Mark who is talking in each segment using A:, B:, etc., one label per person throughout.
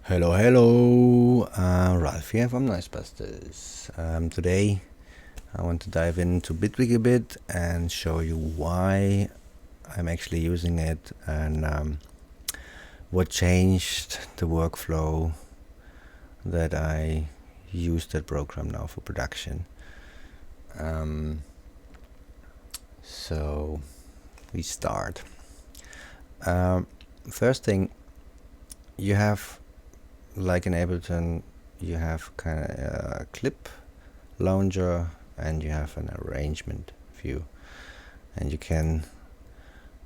A: Hello, Ralph here from NoizeBusters. Today I want to dive into Bitwig a bit and show you why I'm actually using it and what changed the workflow that I use that program now for production. So we start. First thing, you have, like in Ableton, you have kind of a clip launcher and you have an arrangement view, and you can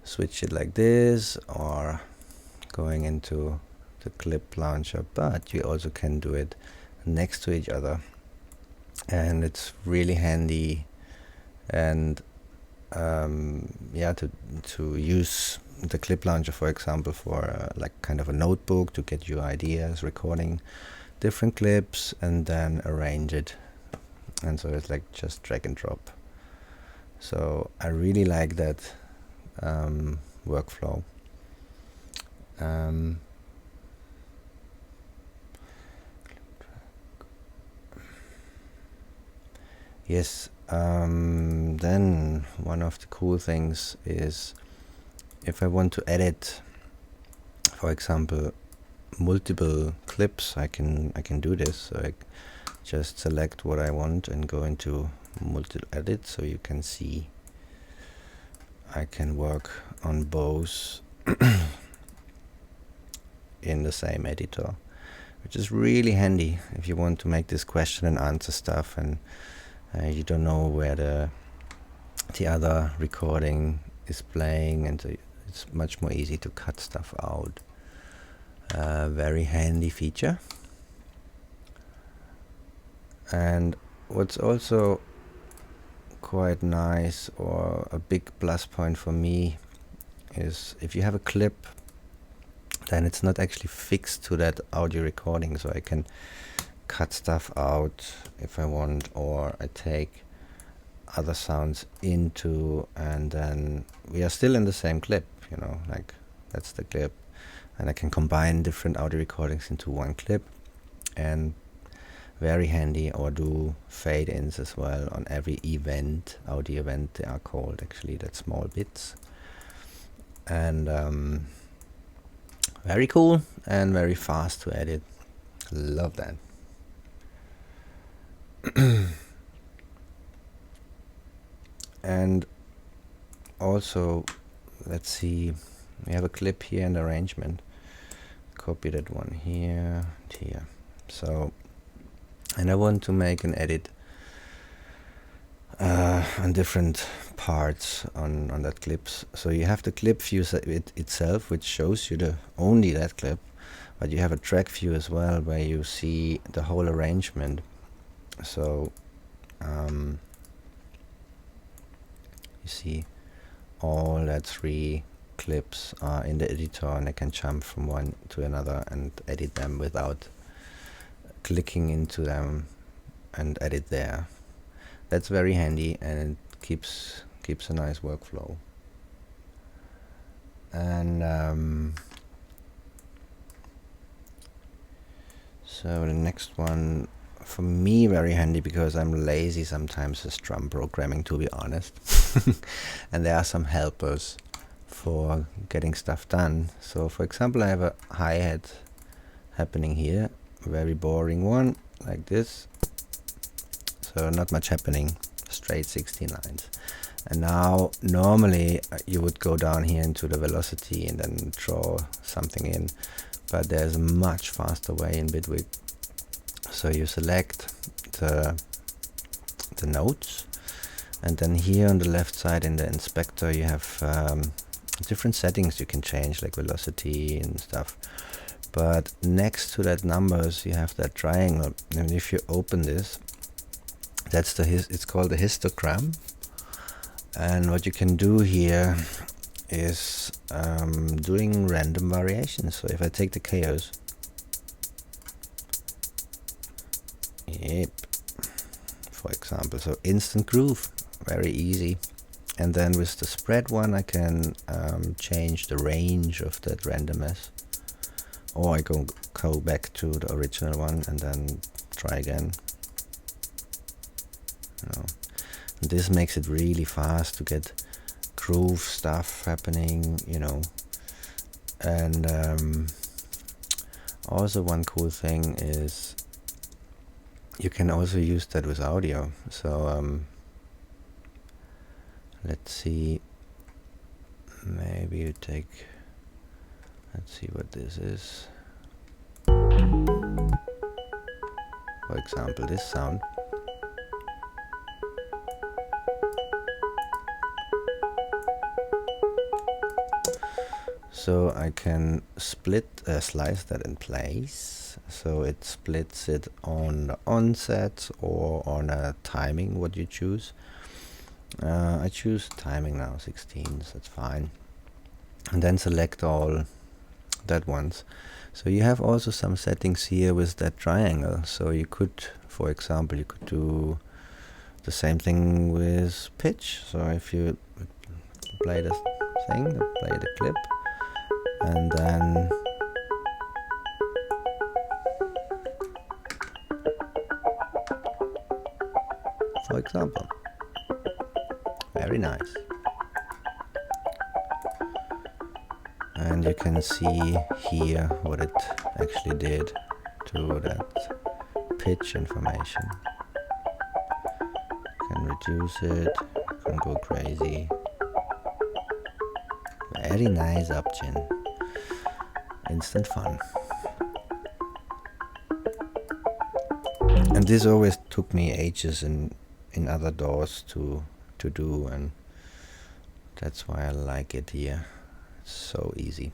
A: switch it like this or going into the clip launcher, but you also can do it next to each other, and it's really handy. And to use the clip launcher, for example, for like kind of a notebook to get your ideas, recording different clips and then arrange it, and so it's like just drag and drop. So I really like that workflow. Yes. Then one of the cool things is if I want to edit, for example, multiple clips, I can do this. So I just select what I want and go into multi-edit, so you can see I can work on both in the same editor, which is really handy if you want to make this question and answer stuff and you don't know where the other recording is playing, and so it's much more easy to cut stuff out. Very handy feature. And what's also quite nice, or a big plus point for me, is if you have a clip, then it's not actually fixed to that audio recording, so I can cut stuff out if I want, or I take other sounds into, and then we are still in the same clip, you know, like that's the clip, and I can combine different audio recordings into one clip, and very handy. Or do fade-ins as well on every event, audio event they are called, actually, that's small bits. And very cool and very fast to edit. Love that. And also, let's see, we have a clip here and arrangement. Copy that one here and here. So, and I want to make an edit on different parts on that clips. So you have the clip view itself, which shows you only that clip, but you have a track view as well, where you see the whole arrangement. So you see all that 3 clips are in the editor, and I can jump from one to another and edit them without clicking into them and edit there. That's very handy, and it keeps a nice workflow. And so the next one, for me, very handy, because I'm lazy sometimes with drum programming, to be honest. And there are some helpers for getting stuff done. So for example, I have a hi-hat happening here, very boring one, like this. So not much happening, straight 16 lines. And now normally you would go down here into the velocity and then draw something in, but there's a much faster way in Bitwig. So you select the notes, and then here on the left side in the inspector you have different settings you can change, like velocity and stuff. But next to that numbers you have that triangle, and if you open this, that's it's called the histogram. And what you can do here is doing random variations. So if I take the chaos, for example, so instant groove, very easy. And then with the spread one, I can change the range of that randomness, or I go back to the original one and then try again. You know, and this makes it really fast to get groove stuff happening, you know. And also one cool thing is you can also use that with audio. So let's see, maybe you take, let's see what this is. For example, this sound. So I can slice that in place, so it splits it on the onset or on a timing, what you choose. I choose timing now, 16s, that's fine. And then select all that ones. So you have also some settings here with that triangle. So you could, for example, you could do the same thing with pitch. So if you play the thing, play the clip, and then for example, very nice. And you can see here what it actually did to that pitch information. You can reduce it, you can go crazy. Very nice option. Instant fun. And this always took me ages in other DAWs to do, and that's why I like it here. It's so easy.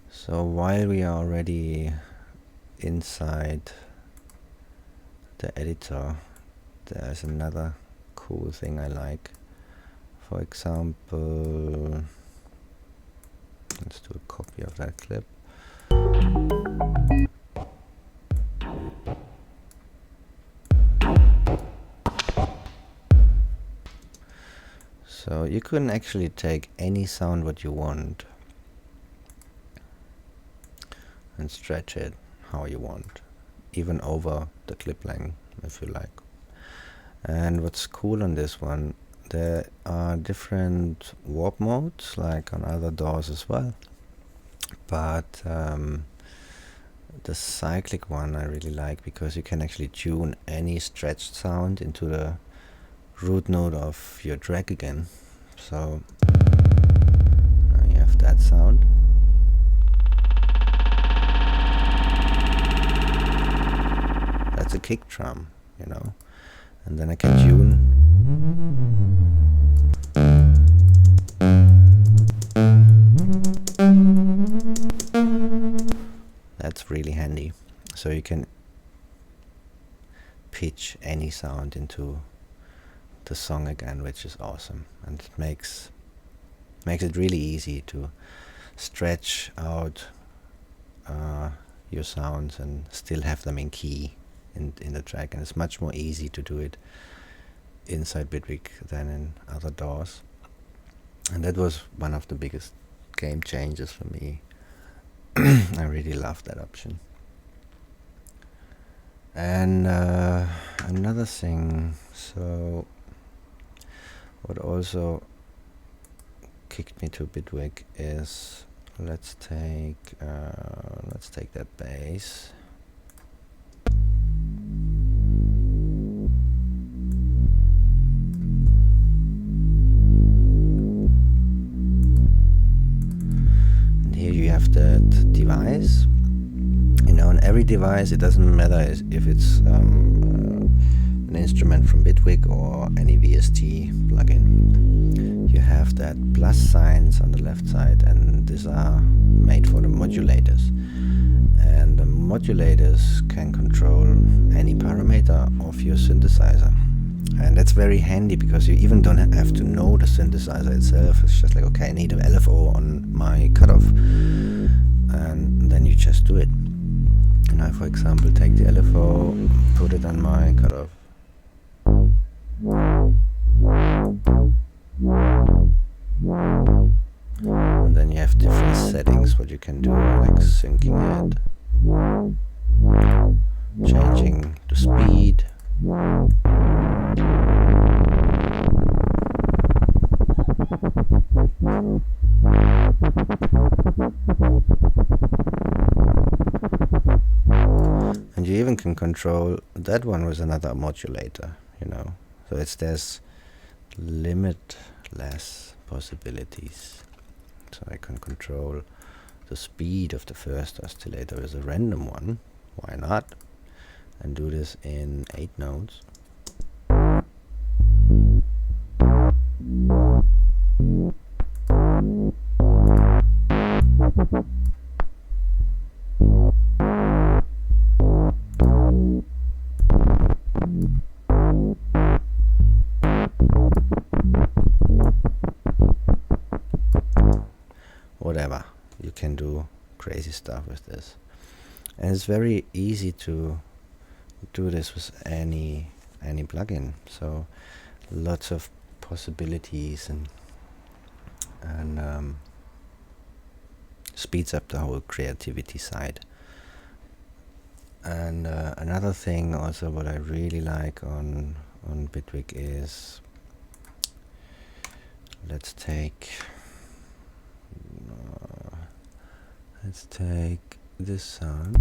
A: So while we are already inside the editor, there's another cool thing I like. For example, let's do a copy of that clip. So you can actually take any sound what you want and stretch it how you want, even over the clip length if you like. And what's cool on this one, there are different warp modes like on other DAWs as well, but the cyclic one I really like because you can actually tune any stretched sound into the root node of your track again. So now you have that sound. That's a kick drum, you know, and then I can tune. That's really handy. So you can pitch any sound into the song again, which is awesome, and it makes it really easy to stretch out your sounds and still have them in key in the track, and it's much more easy to do it inside Bitwig than in other DAWs, and that was one of the biggest game changers for me. I really love that option. And another thing, so what also kicked me to Bitwig is, let's take that bass. And here you have that device. You know, on every device, it doesn't matter if it's an instrument from Bitwig or any VST plugin. You have that plus signs on the left side, and these are made for the modulators. And the modulators can control any parameter of your synthesizer. And that's very handy because you even don't have to know the synthesizer itself. It's just like, okay, I need an LFO on my cutoff, and then you just do it. And I, for example, take the LFO, put it on my cutoff. settings what you can do, like syncing it, changing the speed, and you even can control that one with another modulator, you know. So there's limitless possibilities. So I can control the speed of the first oscillator with a random one, why not, and do this in 8 notes. Whatever, you can do crazy stuff with this, and it's very easy to do this with any plugin. So lots of possibilities, and speeds up the whole creativity side. And another thing also what I really like on Bitwig is, let's take this sound.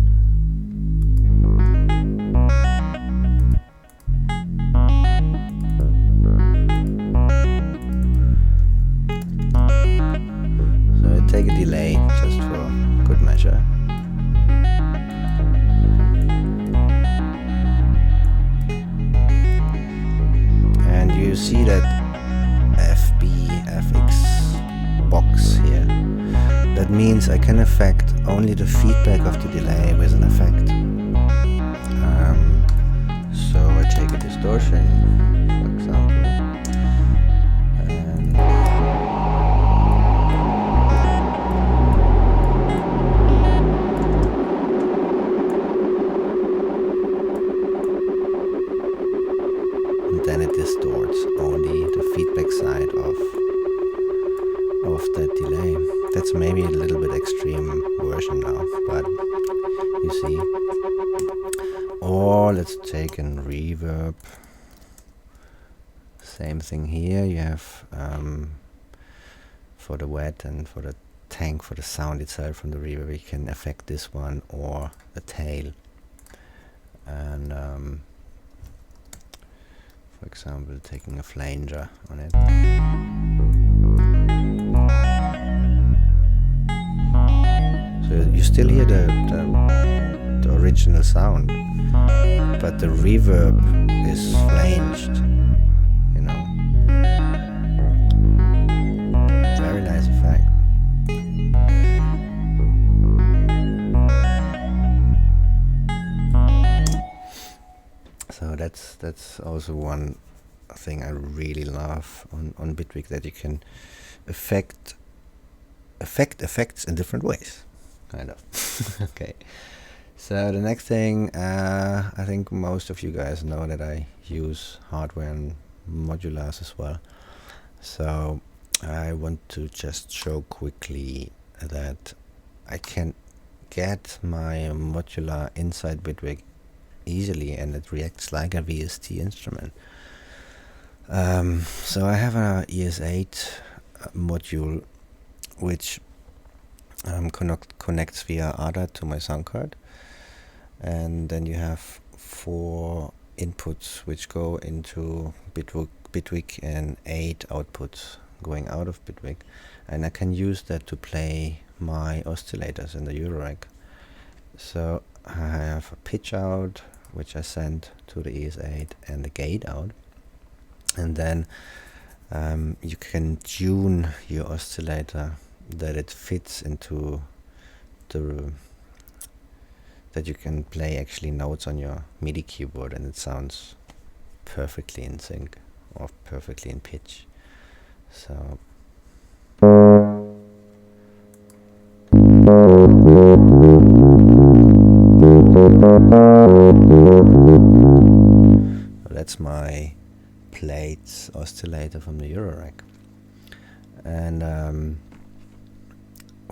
A: So I take a delay just for good measure. And you see that FX box here. That means I can affect only the feedback of the delay with an effect. So I take a distortion, for example, and then it distorts only the feedback side of that delay. That's maybe a little bit extreme version now, but you see. Or let's take a reverb. Same thing here. You have for the wet and for the tank, for the sound itself from the reverb, you can affect this one or the tail. And for example, taking a flanger on it. So you still hear the original sound, but the reverb is flanged, you know. Very nice effect. So that's also one thing I really love on Bitwig, that you can affect effects in different ways, kind of. Okay. So the next thing, I think most of you guys know that I use hardware and modulars as well. So I want to just show quickly that I can get my modular inside Bitwig easily, and it reacts like a VST instrument. So I have a ES8 module which connects via ADA to my sound card, and then you have 4 inputs which go into Bitwig and 8 outputs going out of Bitwig, and I can use that to play my oscillators in the Eurorack. So I have a pitch out which I send to the ES8 and the gate out, and then you can tune your oscillator that it fits into that you can play actually notes on your MIDI keyboard, and it sounds perfectly in sync or perfectly in pitch. So that's my plates oscillator from the Eurorack. And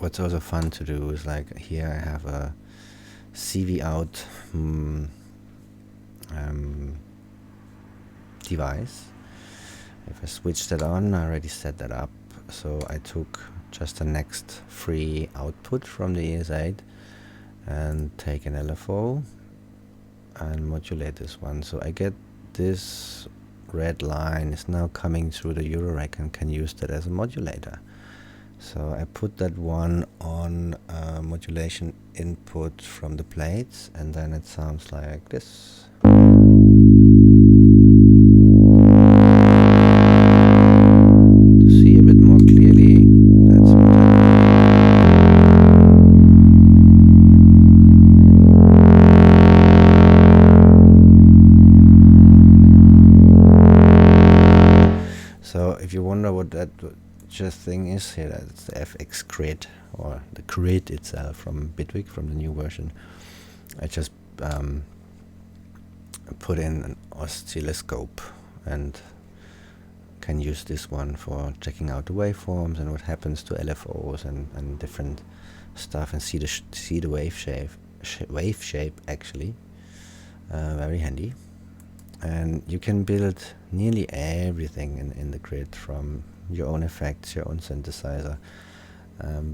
A: what's also fun to do is, like, here I have a CV out device. If I switch that on, I already set that up. So I took just the next free output from the ES8 and take an LFO and modulate this one. So I get this red line is now coming through the Eurorack and can use that as a modulator. So I put that one on modulation input from the plates, and then it sounds like this. To see a bit more clearly, that's what So if you wonder what that just thing is here, that's the FX grid, or the grid itself from Bitwig, from the new version. I just put in an oscilloscope and can use this one for checking out the waveforms and what happens to LFOs and different stuff, and see the wave shape actually. Very handy. And you can build nearly everything in the grid, from your own effects, your own synthesizer.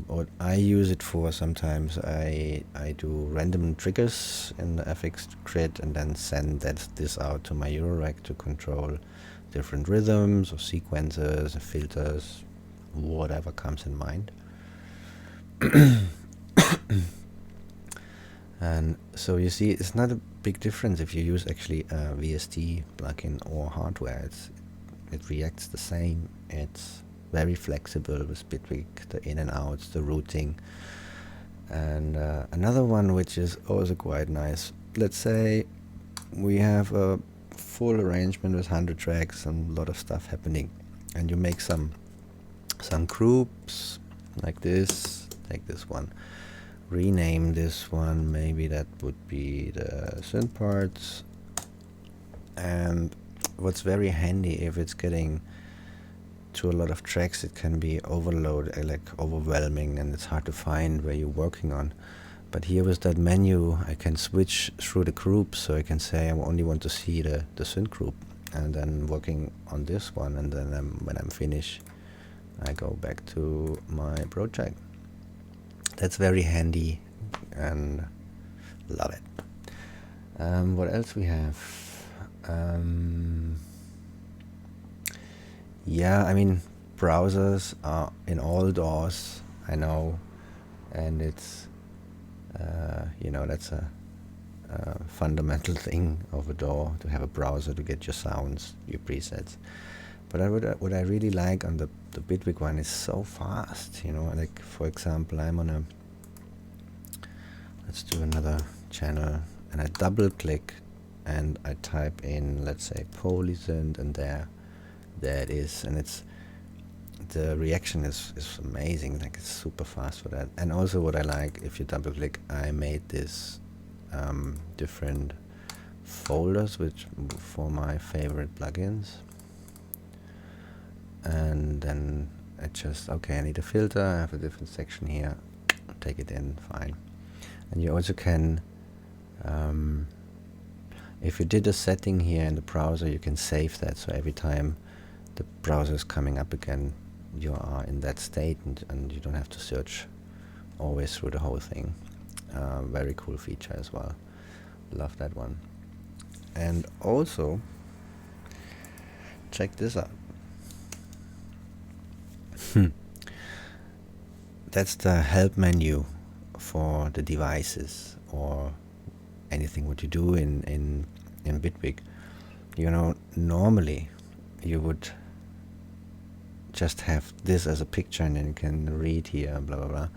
A: What I use it for, sometimes I do random triggers in the FX grid and then send this out to my Eurorack to control different rhythms or sequences or filters, whatever comes in mind. And so you see, it's not a big difference if you use actually a VST plugin or hardware. It reacts the same. It's very flexible with Bitwig, the in and outs, the routing. And another one which is also quite nice. Let's say we have a full arrangement with 100 tracks and a lot of stuff happening, and you make some groups like this. Take this one, rename this one, maybe that would be the synth parts. And what's very handy, if it's getting to a lot of tracks, it can be overwhelming, and it's hard to find where you're working on. But here with that menu, I can switch through the groups, so I can say I only want to see the synth group, and then working on this one, and then when I'm finished, I go back to my project. That's very handy and love it. What else we have? Yeah, I mean, browsers are in all DAWs, I know, and it's that's a fundamental thing of a DAW, to have a browser to get your sounds, your presets. But what I really like on the Bitwig one is so fast. Like, for example, I'm on a, let's do another channel, and I double click and I type in, let's say, polysynth, and there it is, and the reaction is amazing. Like, it's super fast for that. And also what I like, if you double click, I made this different folders for my favorite plugins, and then I just, okay, I need a filter, I have a different section here, take it in, fine. And you also can, if you did a setting here in the browser, you can save that, so every time the browser is coming up again, you are in that state, and you don't have to search always through the whole thing. Very cool feature as well. Love that one. And also, check this out. That's the help menu for the devices, or anything what you do in Bitwig. Normally you would just have this as a picture, and then you can read here, blah blah blah,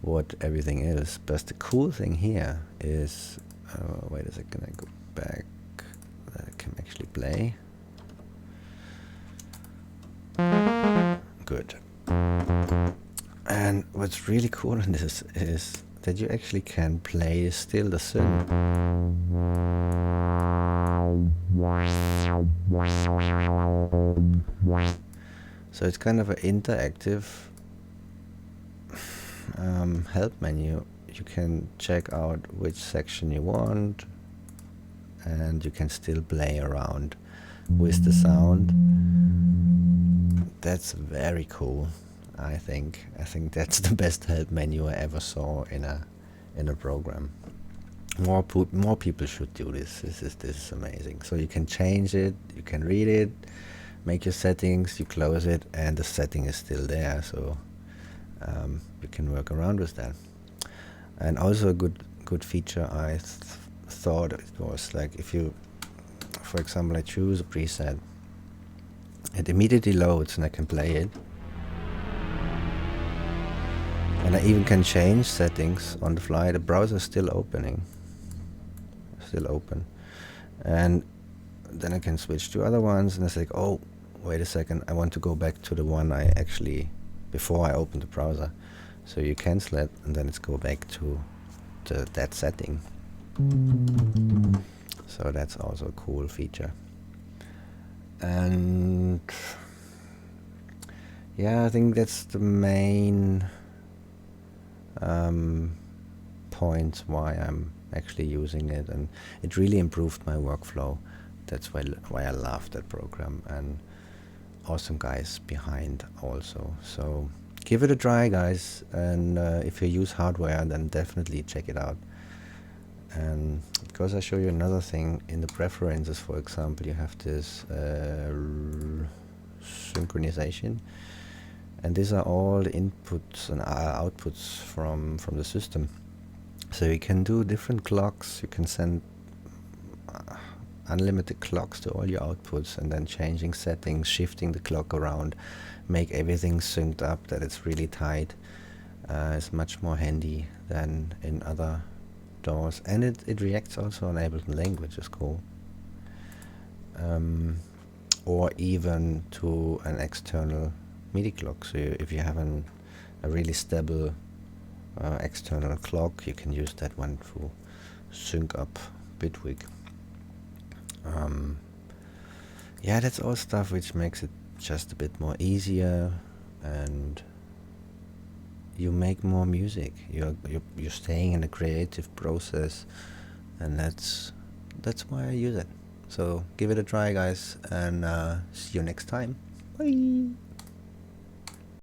A: what everything is. But the cool thing here is, wait a second, I go back, that I can actually play. Good. And what's really cool in this is that you actually can play still the synth. So it's kind of an interactive help menu, you can check out which section you want, and you can still play around with the sound. That's very cool. I think that's the best help menu I ever saw in a program. More people should do this. This is amazing. So you can change it, you can read it, make your settings, you close it, and the setting is still there. So you can work around with that. And also a good feature I thought it was, like, if you, for example, I choose a preset, it immediately loads and I can play it. And I even can change settings on the fly. The browser is still open. And then I can switch to other ones, and it's like, oh, wait a second, I want to go back to the one I actually, before I opened the browser. So you cancel it, and then it's go back to that setting. So that's also a cool feature. And yeah, I think that's the main points why I'm actually using it, and it really improved my workflow. That's why I love that program, and awesome guys behind also. So give it a try, guys, and if you use hardware, then definitely check it out. And because I show you another thing in the preferences, for example, you have this synchronization, and these are all the inputs and outputs from the system. So you can do different clocks. You can send unlimited clocks to all your outputs, and then changing settings, shifting the clock around, make everything synced up that it's really tight. It's much more handy than in other DAWs, and it reacts also on Ableton Link, which is cool. Or even to an external MIDI clock. So if you have a really stable external clock, you can use that one to sync up Bitwig. Yeah, that's all stuff which makes it just a bit more easier, and you make more music. You're staying in a creative process, and that's why I use it. So give it a try, guys, and see you next time. Bye.